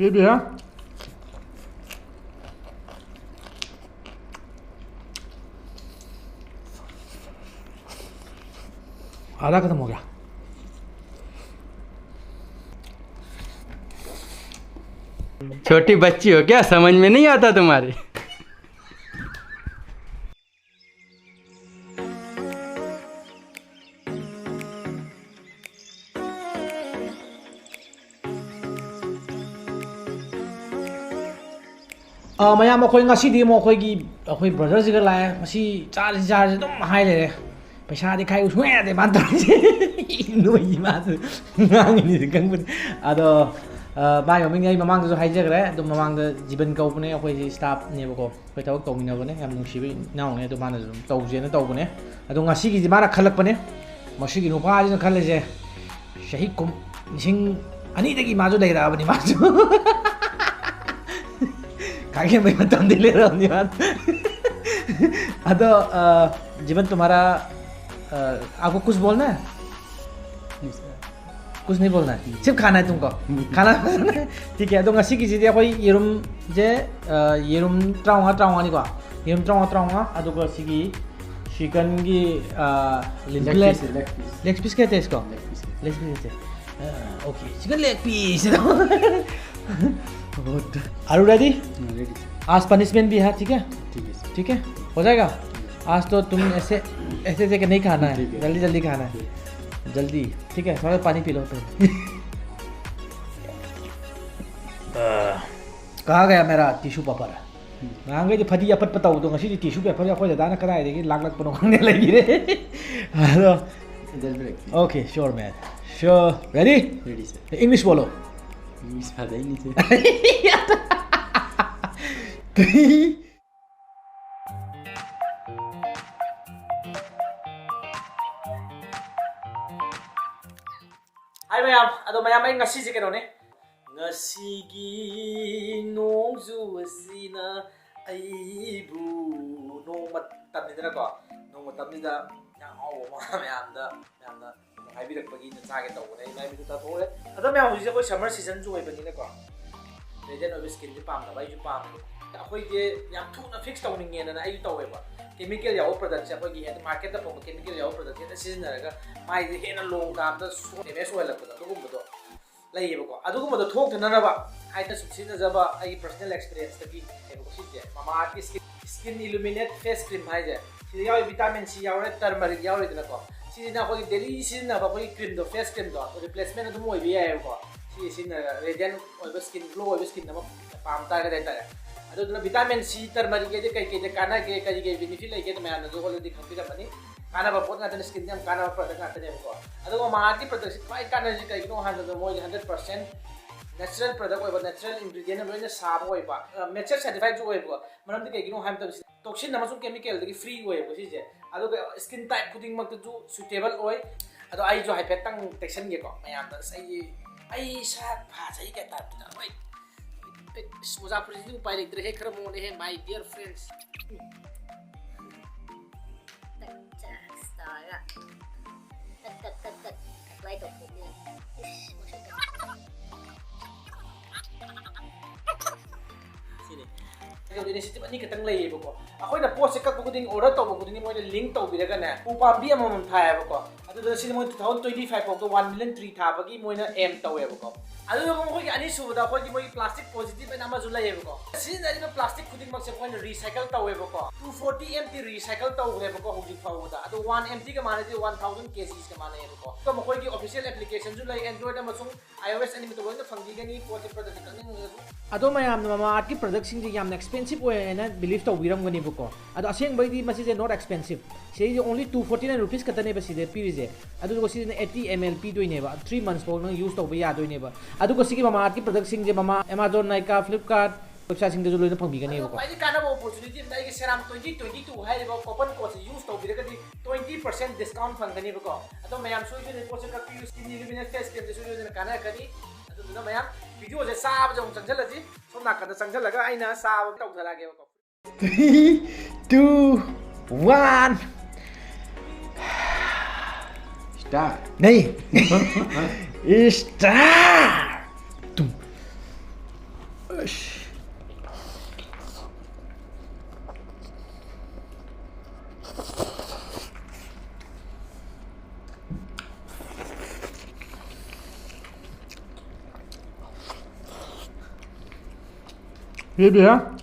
ये भी है। आधा खत्म हो गया। छोटी बच्ची हो क्या, समझ में नहीं आता तुम्हारे? मैम अखोई ngasi di mo अखोई की अखोई ब्रदर जी का लाया मसी चार तुम हाई ले पैसा दिखाई उसमें याद है बात नोई मास ngang ni kang bud ado ba yo ming ai mamang do hai je gre do mamang da jiban kau pune अखोई staff ne ba ko kai tawak tong ni na bane yam nung sibi naw ne do mana dum taw je na taw bane ado ngasi gi mana khalak bane masi gi no pa ji na khale je shahi kum sing ani da gi ma jo dai ra bani ma jo कागे मैं बता दे ले रहा हूँ यार जीवन तुम्हारा आपको कुछ बोलना है? कुछ नहीं बोलना है, सिर्फ खाना है तुमको। खाना ठीक है। तो ngasi की चीज़ें कोई येरुम जे येरुम ट्राउंगा नहीं को येरुम ट्राउंगा अदुगा सिगी चिकन की लेग पीस कहते हैं इसको। लेग पीस कहते हैं। Okay chicken leg piece. Are you ready? आज पनिशमेंट भी है, ठीक है? ठीक है हो जाएगा। आज तो तुम ऐसे ऐसे नहीं खाना है, जल्दी जल्दी खाना है, जल्दी। ठीक है थोड़ा पानी पी लो पहले। कहाँ गया मेरा टिश्यू पेपर? मैं गई फटी अपट बताऊँ तो ngasi टिश्यू पेपर या कोई दाना करा है लाख लाख पनों लगी रे। Hello okay sure man sure. Ready? Ready sir. English बोलो। इंग्लिश आता ही नहीं थे। Hai mayam, mayam ay ngasi si kano ne? Ngasi gi nong zu asina ay bu nong matam ni na ko. Nong matam ni da yang hawo mga mayam da ay birak pagi na sa akin daw na ay birak ta thole. Mayam usi ko summer season ju ay bani na ko. Legend of skin di pam na bay ju pam. Ako ite yang tu na fix taw ni ngena na ay taw ay ba. Chemical yaw product sa pagi at market na po chemical yaw product na season na ga mai di hena long term da so MS oil la ko da ko mo lai ba ko adu ko mo thok na na ba ai ta subsin na jaba ai personal experience ta ki e ko si je mama ki skin illuminate face cream hai je si yaw vitamin C yaw re turmeric yaw re na ko si na ko daily season na ba ko cream do face cream do replacement na mo bi ai ko si sin na radiant oil skin glow oil skin na pam ta ga ta अदुना vitamin C turmeric के कई काना के कई benefit लेके तो मैं जो ऑलरेडी खंपीरबनी काना प्रोडक्ट नाटन स्किन याम काना प्रोडक्ट नाटने को अदुगो मार्केट प्रोडक्ट क्वाई काना जी कईनो हानो मोय 100% नेचुरल प्रोडक्ट ओइबा नेचुरल इंग्रेडिएंट लोइना साब ओइबा मेचर सर्टिफाइड जो ओइबा मरम कईनो हाम त टॉक्सिन नमसु केमिकल दगी फ्री ओइबा सिजे अदुगो स्किन टाइप खुदिंग मक जो सुटेबल ओइ अदो आई जो हाइफेट तंग टेक्शन के को मयाम त सही आई सा फाजै के ता ओइ मुजफ्फर जी उपाय लेते रहे खर मोने है my dear friends. initiative ani katang lay ba ko ako na post ka kuding order to ba kuding mo link to biraga na upa bi amam thaya ba ko adu da sin mo 2025 ko 1 million tree tha bagi mo na aim to ba ko adu ko ko ani su da ko mo plastic positive na ma zulai ba ko sin da ni plastic kuding mak se ko recycle to ba ko 240 mt recycle to ba ko hoji fa da adu 1 mt ka mane 1000 kg ka mane ba ko to mo ko ki official application zulai android amazung iOS ani mo to ba phangdi gani ko te product ka ning ado mayam na mama art ki product sing yam expensive way na believe to wiram gani buko ado aseng bai di masi not expensive say only 249 rupees katane ba side pirize ado ko side 80 ml p doi ne ba 3 months po nang use to ba ya doi ne ba ado ko sigi mama art ki product sing je mama Amazon Nykaa Flipkart website sing de lo na phangbi gani buko ai kana ba opportunity dai ke seram 2022 hai ba coupon code use to bi ka di 20% discount phang gani buko ado mayam so je ne ko se ka pi skin illuminate face cream de so je na kana kani ado na mayam video से साब जो चंचल जी सो नाकन चंचल लगा आइना साब तौ थला के 3 2 1 start नहीं स्टार्ट तुम Gì vậy hả?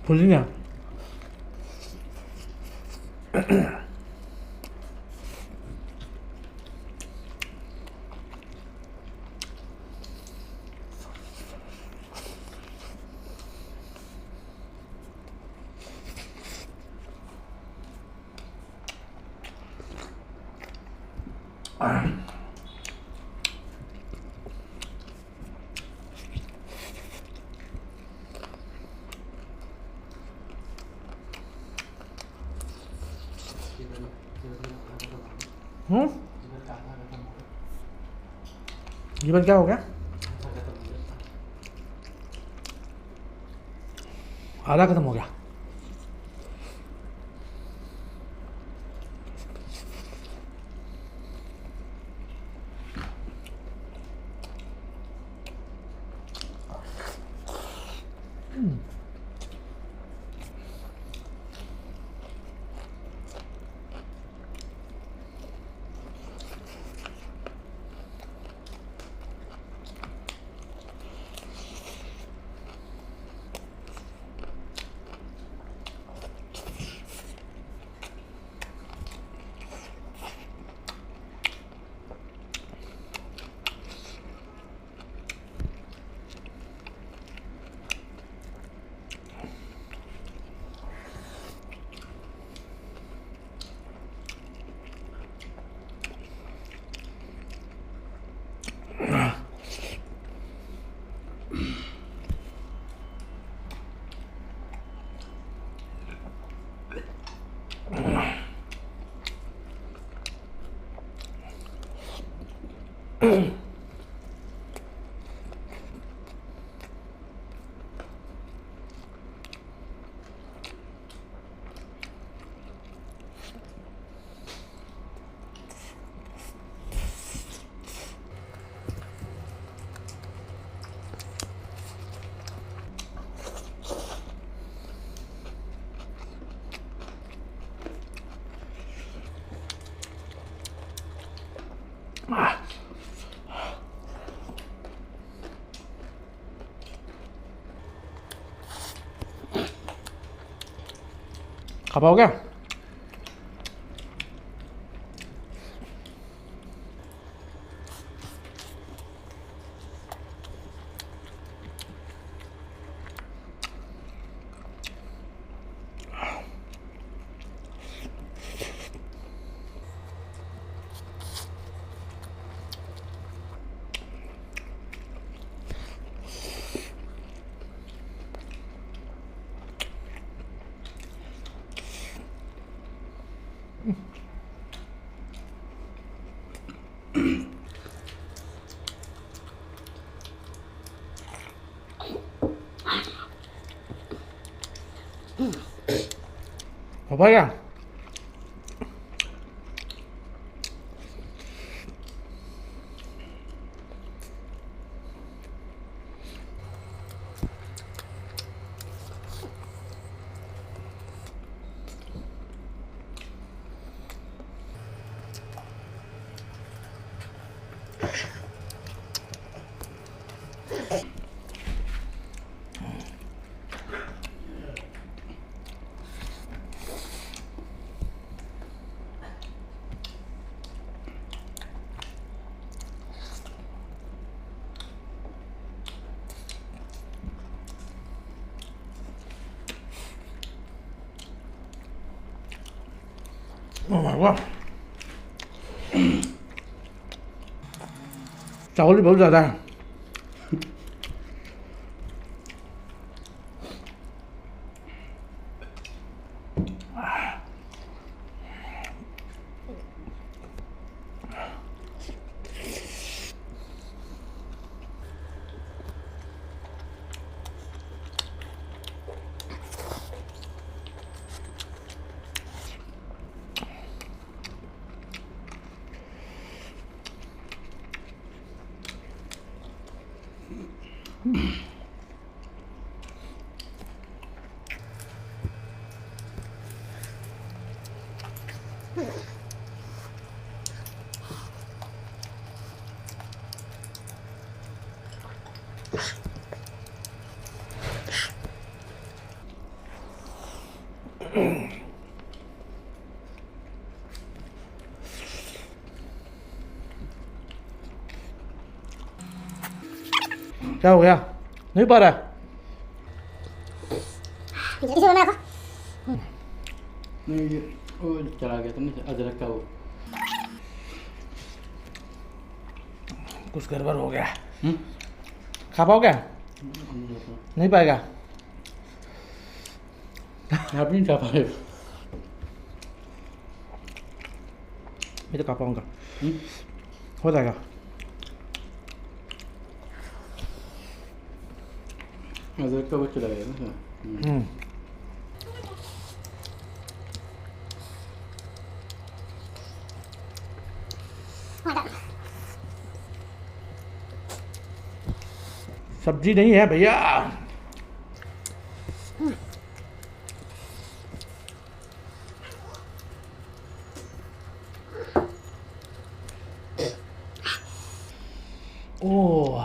보시냐? 응? Gimana kau kan? Ada ketemu gak? 가봐오게. 봐봐야. 말고. 자, 올리브 올려야 돼. क्या हो गया? नहीं पा रहा? इसे बनाया था। नहीं, ये वो चला गया था ना अदरक का वो। कुछ गड़बड़ हो गया। खा पाओगे? नहीं पाएगा। आप नहीं खा पाए। मैं तो खा पाऊंगा। हो जाएगा। अदरक का वो चला गया ना। सब्जी नहीं है भैया। ओह,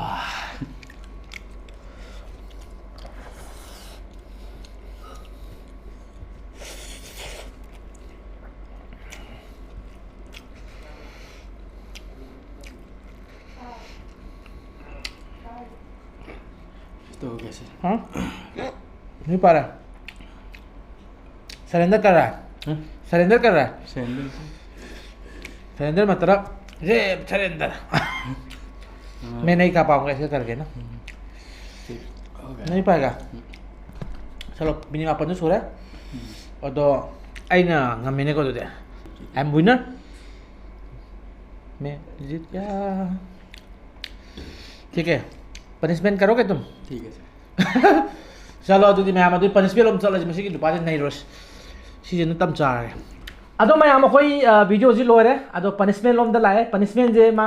तो हो कैसे? हाँ नहीं पा रहा। सरेंडर कर रहा है। सरेंडर कर रहा है। सैंडल सरेंडर मतलब ये सरेंडर। मैं नहीं खा पाऊंगा ऐसे करके ना। हो गया। नहीं पाएगा। चलो बिनी apa tuh sore? Atau aina ngamene ko tuh deh. I'm winner. मैं जीत गया। ठीक है, पनिशमेंट करोगे तुम? ठीक है सर। चलो अदुदी मैम अदुदी पनिशमेंट लोम चलो मसिगी दुपादे नहीं रोस सीजन तम चारे अदो मैम अखोई वीडियो जी लोरे अदो पनिशमेंट लोम द लाए पनिशमेंट जे मा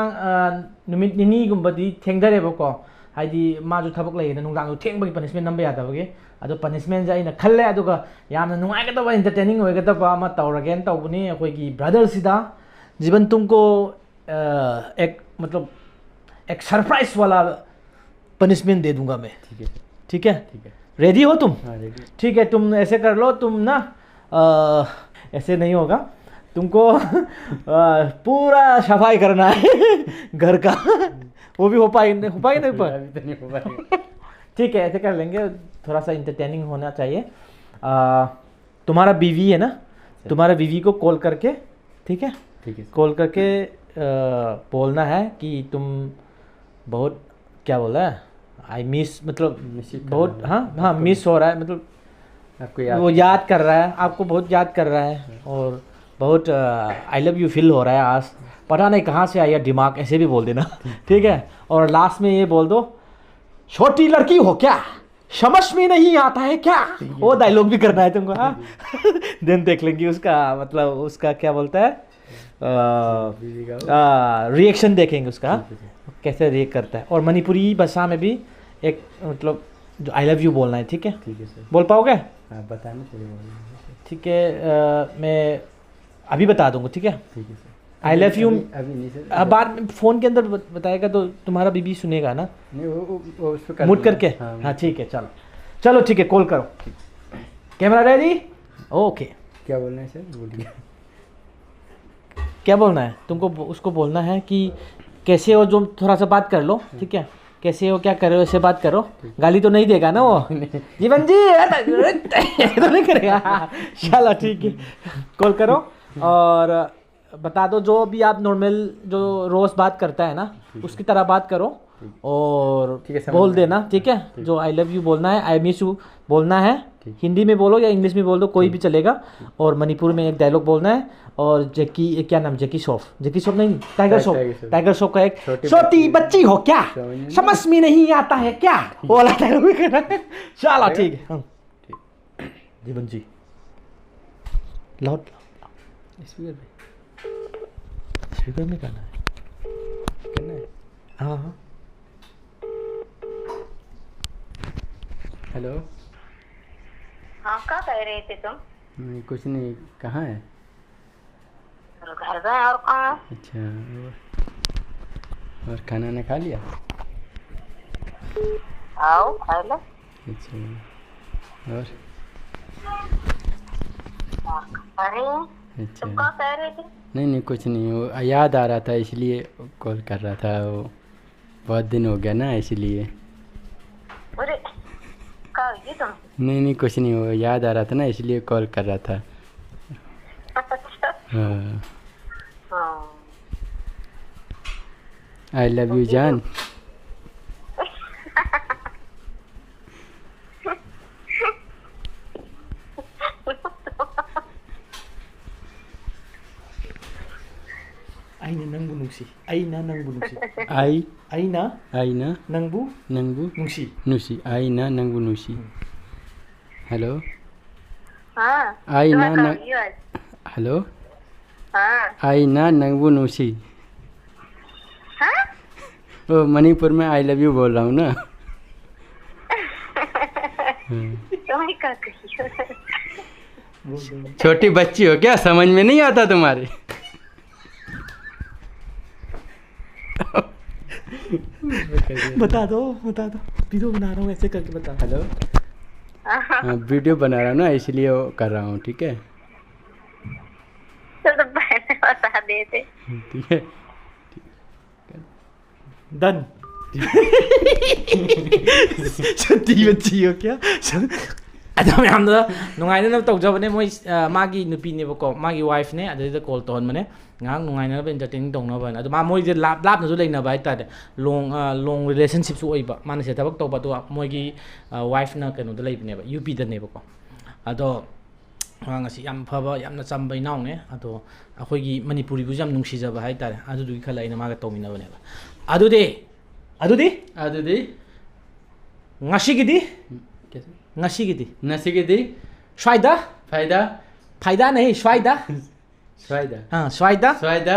नुमित निनी गुम्बदी थेंगदरे बको हाइदी मा जो थबक लई नुंगांग थेंगबगी पनिशमेंट नंबर यादबगे अदो पनिशमेंट जे आइना खल्ले अदुगा यामना नुंगाइगदबा एंटरटेनिंग होइगदबा अमा तौरगेन तौबनी अखोईगी ब्रदर सिदा जीवन तुमको एक मतलब एक सरप्राइज वाला पनिशमेंट दे दूंगा मैं। ठीक है। ठीक है, ठीक है। रेडी हो तुम? हाँ रेडी। ठीक है, तुम ऐसे कर लो, तुम ना ऐसे नहीं होगा, तुमको पूरा सफाई करना है घर का। वो भी हो पाएगा नहीं पर? अभी तो नहीं हो पाएगा। ठीक है, ऐसे कर लेंगे, थोड़ा सा इंटरटेनिंग होना चाहिए। तुम्हारा बीवी है ना, तुम्हारा बीवी को कॉल करके, ठीक है, ठीक है। कॉल करके बोलना है कि तुम बहुत क्या बोला है, आई मिस मतलब बहुत हाँ मिस हो रहा है, मतलब आपको वो याद कर रहा है, आपको बहुत याद कर रहा है और बहुत आई लव यू फील हो रहा है आज, पता नहीं कहाँ से आया दिमाग, ऐसे भी बोल देना। ठीक है, और लास्ट में ये बोल दो, छोटी लड़की हो क्या, समझ में नहीं आता है क्या, वो डायलॉग भी करना है तुमको। हाँ देन देख लेंगे उसका मतलब उसका क्या बोलता है, रिएक्शन देखेंगे उसका कैसे रिएक्ट करता है। और मणिपुरी भाषा में भी एक मतलब जो आई लव यू बोलना है। ठीक है, ठीक है सर। बोल पाओगे? आप बताना चाहिए। ठीक है, मैं अभी बता दूंगा। ठीक है, ठीक है सर। आई लव यू अभी नहीं सर। बाद में फ़ोन के अंदर बताएगा तो तुम्हारा बीबी सुनेगा ना, नहीं वो उस पे मूड करके। हाँ ठीक है, चलो चलो ठीक है, कॉल करो। Camera ready? ओके। क्या बोलना है सर? बोलिए। क्या बोलना है तुमको? उसको बोलना है कि कैसे हो, जो थोड़ा सा बात कर लो। ठीक है, कैसे हो, क्या कर रहे हो, ऐसे बात करो। गाली तो नहीं देगा ना वो? जीवन जी तो नहीं करेगा। चलो ठीक है, कॉल करो और बता दो जो भी आप नॉर्मल जो रोज़ बात करता है ना उसकी तरह बात करो और ठीक है, बोल देना। ठीक है, जो आई लव यू बोलना है, आई मिस यू बोलना है, हिंदी में बोलो या इंग्लिश में बोल दो, कोई भी चलेगा। और मणिपुर में एक डायलॉग बोलना है। और जैकी, क्या नाम, जैकी श्रॉफ नहीं, टाइगर श्रॉफ का एक छोटी बच्ची हो क्या, समझ में नहीं आता है क्या, वो वाला डायलॉग भी करना है। चलो ठीक है। जीवन जी लाउड स्पीकर में करना है। हाँ हाँ। हेलो। हाँ, क्या कह रहे थे तुम? नहीं कुछ नहीं, कहाँ है? घर गए और कहाँ? अच्छा, और खाना ने खा लिया? आओ खा लो। अच्छा, और अरे अच्छा तुम क्या कह रहे थे? नहीं कुछ नहीं, वो याद आ रहा था इसलिए कॉल कर रहा था। वो बहुत दिन हो गया ना इसलिए। अरे क्या हुई तुम? नहीं कुछ नहीं, वो याद आ रहा था ना इसलिए कॉल कर रहा था। अच्छा हाँ, हाँ आई लव यू जान। Aina nangbu nungsi. Aina nangbu nungsi. आई Aina आईना nangbu नंगू nungsi. नुसी आईना नंगू नुसी। हेलो हाँ आईना तुम्हें क्या न हुई आज? हेलो हाँ आईना नंगू नुसी। हाँ ओ मणिपुर में आई लव यू बोल रहा हूँ ना। तुम्हें क्या कही? छोटी बच्ची हो क्या, समझ में नहीं आता तुम्हारे? बता दो वीडियो बना रहा हूँ ऐसे करके बता। हेलो हाँ वीडियो बना रहा हूँ ना इसलिए वो कर रहा हूँ, ठीक है। तो पहले बता देते। ठीक है डन। छोटी बच्ची हो क्या? अदा मैमदा नुंगाइना तौजबने मोय मागी नुपीनेबको मागी वाइफने अदुदा call तौहनबने ngang nungaina ba entertaining tongna ba adu ma moi je lap na ju leina ba ita long relationship su oiba man se tabak to ba to moi gi wife na kanu da leibne ba UP da ne ba ko ado wang asi yam phaba yamna chambai naw ne ado akhoi gi manipuri bu jam nungsi jaba hai tare adu du khala ina ma ga tomina ba ne ba adu de ngasi gi di नसी के दी swaida फायदा फायदा नहीं swaida स्वायदा swaida स्वायदा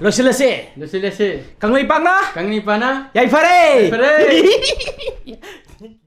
losilase Lucy kanglei pangna कंगनी पाना yai fare फरे